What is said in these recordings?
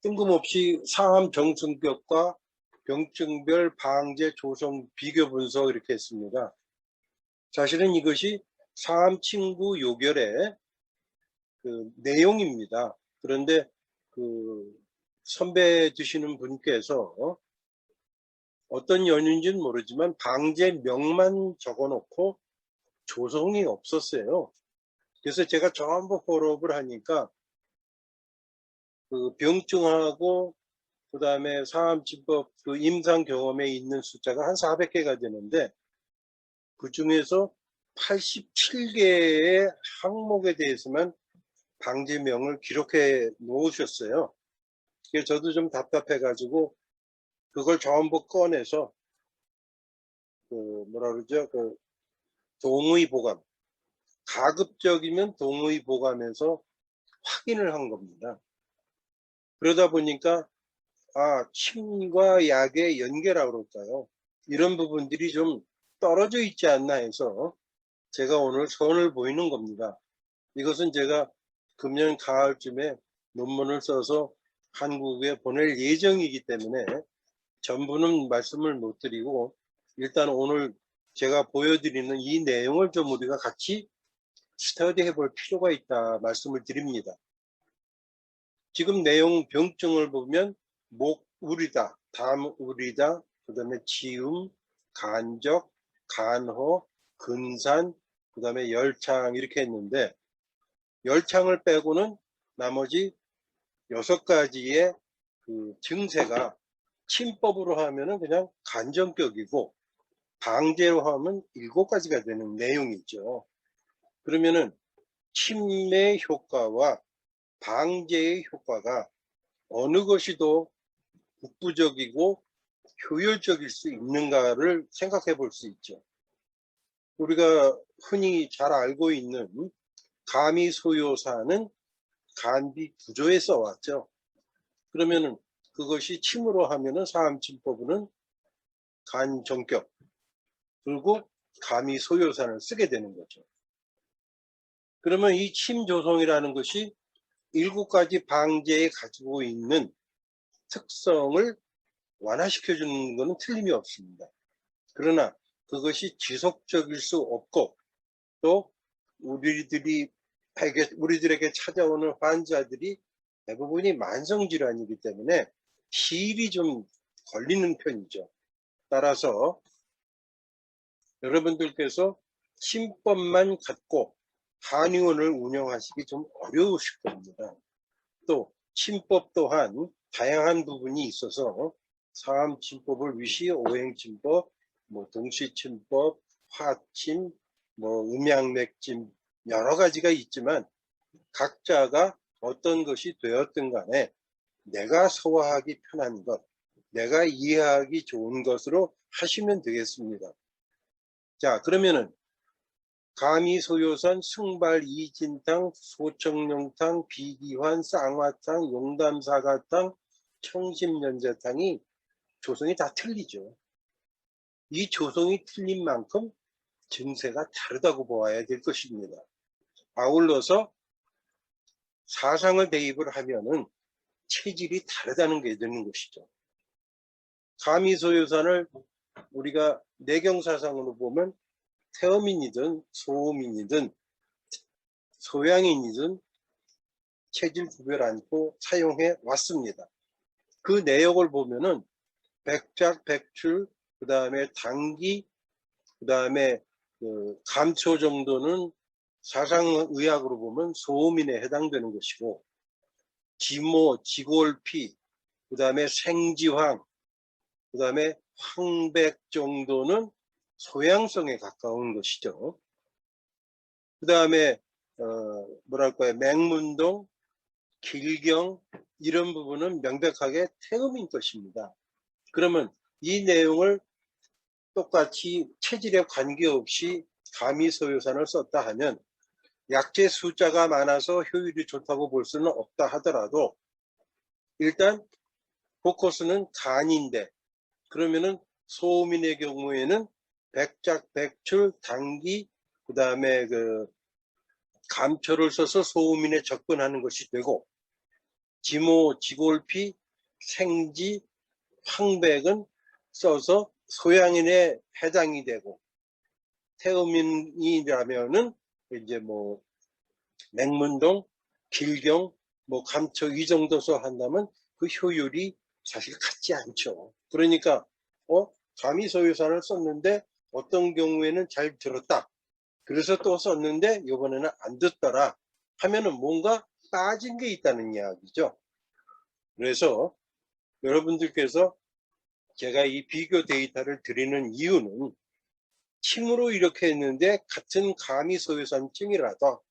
뜬금없이 상암 정승격과 병증별 방제 조성 비교 분석 이렇게 했습니다. 사실은 이것이 상암 친구 요결의 그 내용입니다. 그런데 그 선배 되시는 분께서 어떤 연유인지는 모르지만 방제명만 적어놓고 조성이 없었어요. 그래서 제가 전부 폴업을 하니까 그 병증하고 그 다음에 상암치법 그 임상 경험에 있는 숫자가 한 400개가 되는데 그 중에서 87개의 항목에 대해서만 방제명을 기록해 놓으셨어요. 그래서 저도 좀 답답해 가지고 그걸 전부 꺼내서 그 뭐라 그러죠? 그 동의 보감, 가급적이면 동의 보감에서 확인을 한 겁니다. 그러다 보니까 침과 약의 연계라고 그럴까요? 이런 부분들이 좀 떨어져 있지 않나 해서 제가 오늘 선을 보이는 겁니다. 이것은 제가 금년 가을쯤에 논문을 써서 한국에 보낼 예정이기 때문에 전부는 말씀을 못 드리고 일단 오늘 제가 보여드리는 이 내용을 좀 우리가 같이 스터디 해볼 필요가 있다 말씀을 드립니다. 지금 내용 병증을 보면 목우리다, 담우리다, 그 다음에 지음, 간적, 간호, 근산, 그 다음에 열창 이렇게 했는데 열창을 빼고는 나머지 6가지의 그 증세가 침법으로 하면은 그냥 간전격이고 방제로 하면 7가지가 되는 내용이죠. 그러면은 침의 효과와 방제의 효과가 어느 것이 더 국부적이고 효율적일 수 있는가를 생각해 볼 수 있죠. 우리가 흔히 잘 알고 있는 가미소요사는 간비 구조에 써왔죠. 그러면은 그것이 침으로 하면은 사암침법은 간정격 그리고 가미소요산을 쓰게 되는 거죠. 그러면 이 침조성이라는 것이 7가지 방제에 가지고 있는 특성을 완화시켜 주는 것은 틀림이 없습니다. 그러나 그것이 지속적일 수 없고 또 우리들에게 찾아오는 환자들이 대부분이 만성질환이기 때문에 시일이 좀 걸리는 편이죠. 따라서 여러분들께서 침법만 갖고 한의원을 운영하시기 좀 어려우실 겁니다. 또 침법 또한 다양한 부분이 있어서 사암침법을 위시, 오행침법, 동시침법, 화침, 음양맥침 여러 가지가 있지만 각자가 어떤 것이 되었든 간에 내가 소화하기 편한 것, 내가 이해하기 좋은 것으로 하시면 되겠습니다. 자, 그러면은 가미소요산, 승발, 이진탕, 소청룡탕, 비기환, 쌍화탕, 용담사과탕, 청심연자탕이 조성이 다 틀리죠. 이 조성이 틀린 만큼 증세가 다르다고 보아야 될 것입니다. 아울러서 사상을 대입을 하면은 체질이 다르다는 게 되는 것이죠. 가미소요산을 우리가 내경사상으로 보면 태어민이든 소음인이든 소양인이든 체질 구별 않고 사용해 왔습니다. 그 내역을 보면은 백작, 백출, 그 다음에 당기, 그 다음에 감초 정도는 사상의학으로 보면 소음인에 해당되는 것이고 지모, 지골피, 그 다음에 생지황, 그 다음에 황백 정도는 소양성에 가까운 것이죠. 그 다음에 뭐랄까요, 맹문동, 길경 이런 부분은 명백하게 태음인 것입니다. 그러면 이 내용을 똑같이 체질에 관계없이 가미소요산을 썼다 하면 약재 숫자가 많아서 효율이 좋다고 볼 수는 없다 하더라도 일단 포커스는 간인데 그러면은 소음인의 경우에는 백작, 백출, 당기 그 다음에 감초를 써서 소음인에 접근하는 것이 되고 지모, 지골피, 생지, 황백은 써서 소양인에 해당이 되고, 태음인이라면은 이제 뭐 맹문동, 길경, 뭐 감초 이 정도 써 한다면 그 효율이 사실 같지 않죠. 그러니까 가미소유산을 썼는데 어떤 경우에는 잘 들었다. 그래서 또 썼는데 이번에는 안 듣더라 하면은 뭔가 빠진 게 있다는 이야기죠. 그래서 여러분들께서 제가 이 비교 데이터를 드리는 이유는 침으로 이렇게 했는데 같은 가미소유산증이라도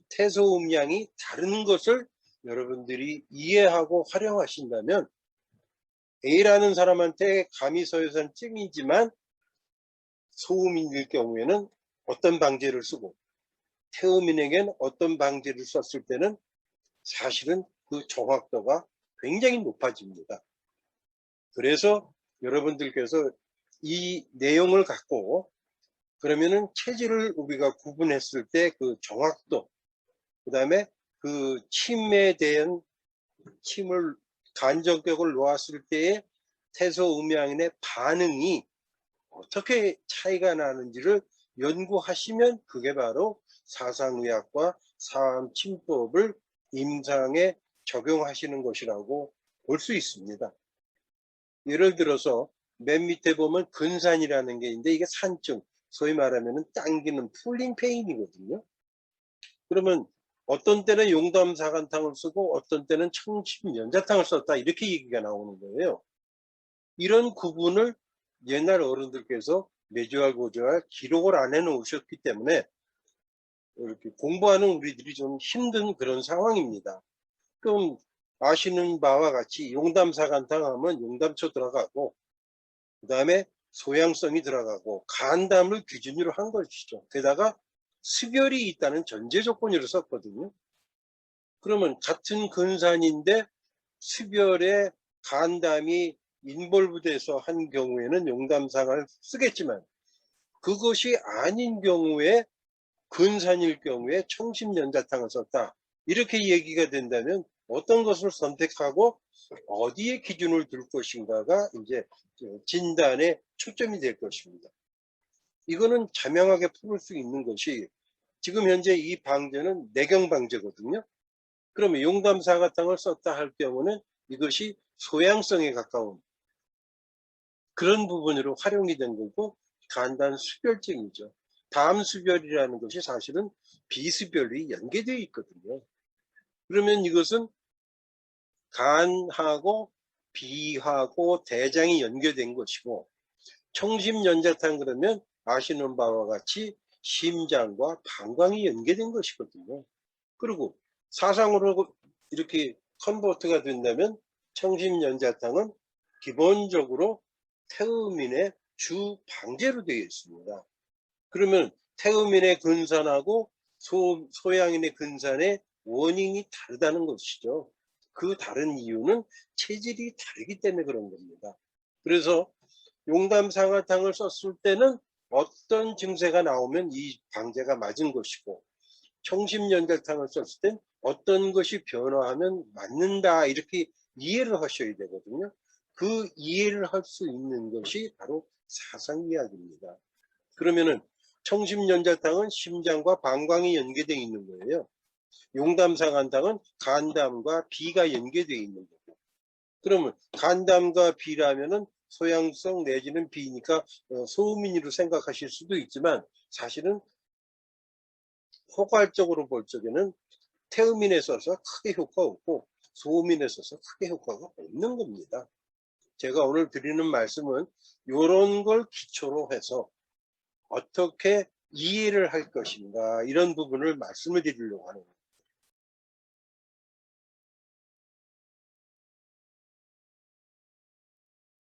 태소음량이 다른 것을 여러분들이 이해하고 활용하신다면 A라는 사람한테 가미소유산증이지만 소음인일 경우에는 어떤 방제를 쓰고 태음인에겐 어떤 방제를 썼을 때는 사실은 그 정확도가 굉장히 높아집니다. 그래서 여러분들께서 이 내용을 갖고 그러면은 체질을 우리가 구분했을 때 그 정확도, 그 다음에 그 침에 대한 침을 간접격을 놓았을 때의 태소음양인의 반응이 어떻게 차이가 나는지를 연구하시면 그게 바로 사상의학과 사암침법을 임상에 적용하시는 것이라고 볼 수 있습니다. 예를 들어서 맨 밑에 보면 근산이라는 게 있는데 이게 산증, 소위 말하면 당기는 풀링 페인이거든요. 그러면 어떤 때는 용담사간탕을 쓰고 어떤 때는 청심연자탕을 썼다 이렇게 얘기가 나오는 거예요. 이런 구분을 옛날 어른들께서 매주알 고주알 기록을 안 해놓으셨기 때문에 이렇게 공부하는 우리들이 좀 힘든 그런 상황입니다. 그럼 아시는 바와 같이 용담사간탕 하면 용담초 들어가고 그 다음에 소양성이 들어가고 간담을 기준으로 한 것이죠. 게다가 수별이 있다는 전제 조건으로 썼거든요. 그러면 같은 근산인데 수별에 간담이 인볼브돼서 한 경우에는 용담상을 쓰겠지만 그것이 아닌 경우에 근산일 경우에 청심연자탕을 썼다. 이렇게 얘기가 된다면 어떤 것을 선택하고 어디에 기준을 둘 것인가가 이제 진단의 초점이 될 것입니다. 이거는 자명하게 풀을 수 있는 것이 지금 현재 이 방제는 내경 방제거든요. 그러면 용담사과탕을 썼다 할 경우는 이것이 소양성에 가까운 그런 부분으로 활용이 된 거고 간단 수별증이죠. 다음 수별이라는 것이 사실은 비수별이 연계되어 있거든요. 그러면 이것은 간하고 비하고 대장이 연계된 것이고 청심연자탕 그러면 아시는 바와 같이 심장과 방광이 연계된 것이거든요. 그리고 사상으로 이렇게 컨버트가 된다면 청심연자탕은 기본적으로 태음인의 주 방제로 되어 있습니다. 그러면 태음인의 근산하고 소양인의 근산의 원인이 다르다는 것이죠. 그 다른 이유는 체질이 다르기 때문에 그런 겁니다. 그래서 용담상화탕을 썼을 때는 어떤 증세가 나오면 이 방제가 맞은 것이고 청심연자탕을 썼을 땐 어떤 것이 변화하면 맞는다 이렇게 이해를 하셔야 되거든요. 그 이해를 할 수 있는 것이 바로 사상의학입니다. 그러면은 청심연자탕은 심장과 방광이 연계되어 있는 거예요. 용담상한탕은 간담과 비가 연계되어 있는 거고. 그러면 간담과 비라면은 소양성 내지는 비니까 소음인으로 생각하실 수도 있지만 사실은 포괄적으로 볼 적에는 태음인에 써서 크게 효과가 없고 소음인에 써서 크게 효과가 없는 겁니다. 제가 오늘 드리는 말씀은 이런 걸 기초로 해서 어떻게 이해를 할 것인가 이런 부분을 말씀을 드리려고 하는 거예요.